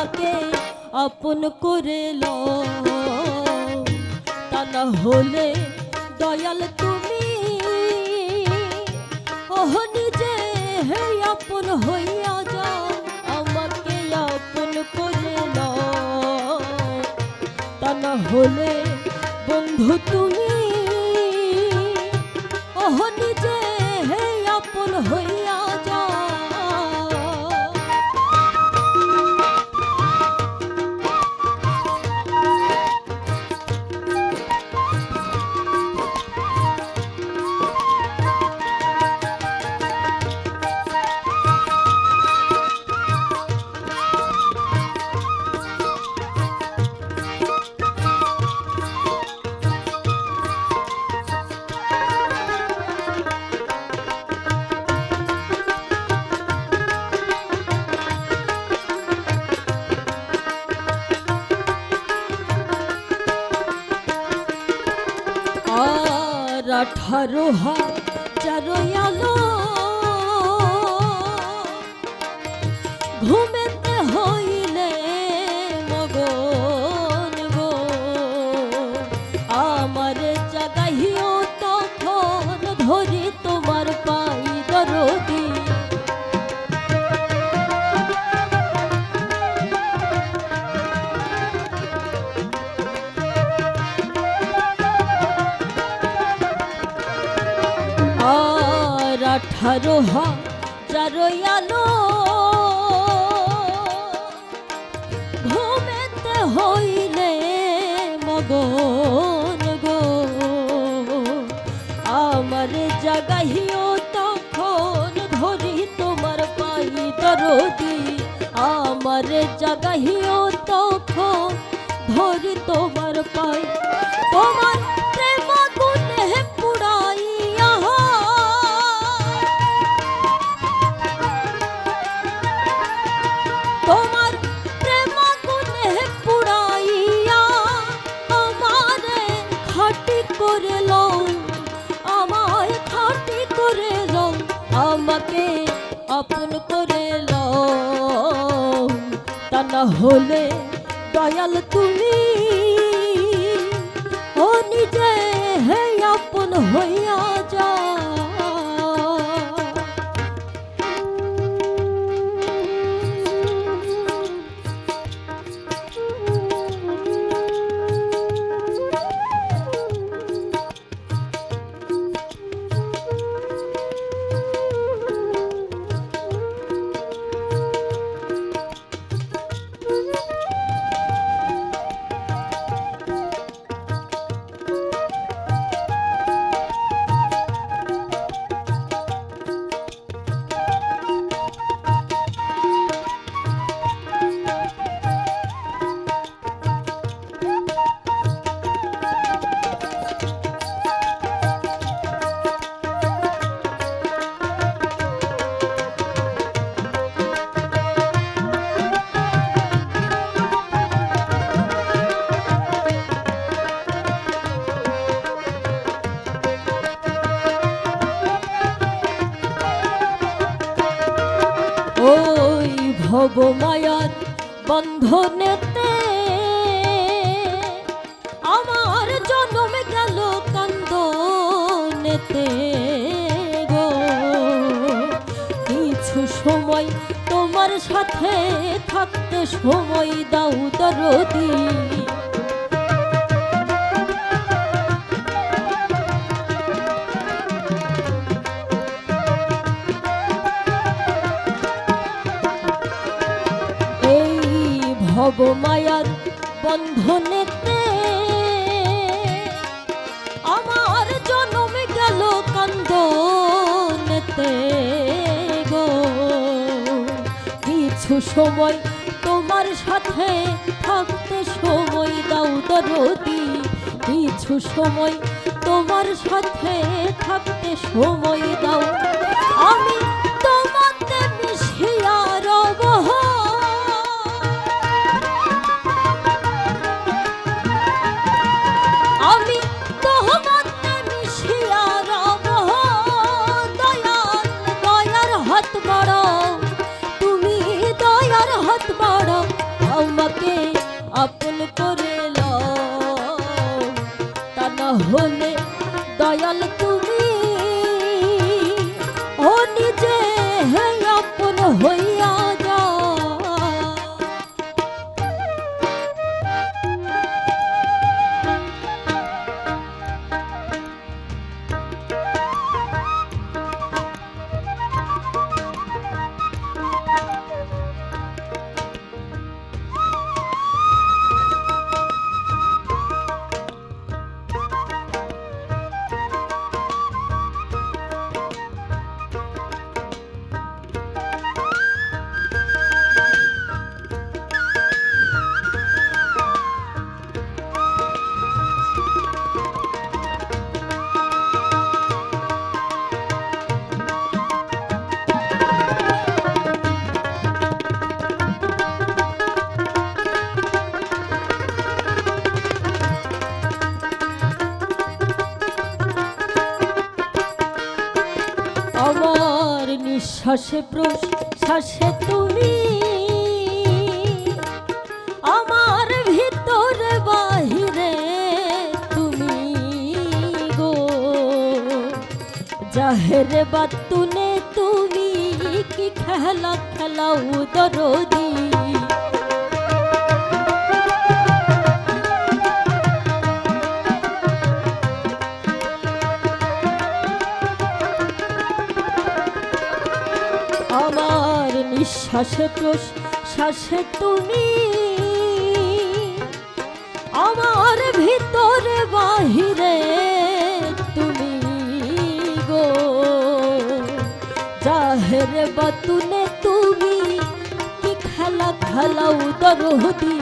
আমাকে আপন করে লও, তা না হলে দয়াল তুমি ওহ নিজে হে আপন হইয়া যাও, আমাকে আপন করে লও, তা না হলে বন্ধু তুমি ওহ নিজে হে আপন হইয়া যাও। আর 18,000 আলো ঘুমেতে হইলে মগন গো, আমার জাগাইও তখন ধরি তোমার পাই দরদি। আর 18,000 আলো ঘুমেতে হইলে মগন গো, আমার জাগাইও তখন ধরি তোমার পাই দরদি, আমার জাগাইও তখন ধরি তোমার পাই। তোমার প্রেম গুণে পুড়াইয়া তোমার প্রেম গুণে পুড়াইয়া আমারে খাঁটি করে লও, আমায় খাঁটি করে লও, আমাকে আপন করে লও, তা না হলে দয়াল তুমি ও নিজে হে আপন হইয়া যাও। ওই ভব মায়ার বন্ধনেতে আমার জন্ম গেল কান্দনেতে গো, কিছু সময় তোমার সাথে থাকতে সময় দাও দরদি। ভব মায়ার বন্ধনেতে আমার জন্ম গেল কান্দনেতে গো, কিছু সময় তোমার সাথে থাকতে সময় দাও দরদি, কিছু সময় তোমার সাথে থাকতে সময় দাও, আমি তোমাতে মিশিয়া রব, আমি তোমাতে মিশিয়া রব, দয়াল দয়ার হাত বাড়াও, তুমি দয়ার হাত বাড়াও, হলে দয়াল তুমি ও নিজে হে আপন হইয়া যা। আমার নিঃশ্বাসে প্রশ্বাসে তুমি, আমার ভিতরে বাহিরে তুমি গো। জাহেরে বাতুনে তুমি কি খেলা খেলাও দরদি। আমার নিঃশ্বাসে প্রশ্বাসে তুমি, আমার ভিতরে বাহিরে তুমি গো। জাহেরে বাতুনে তুমি কি খেলা খেলাও দরদি।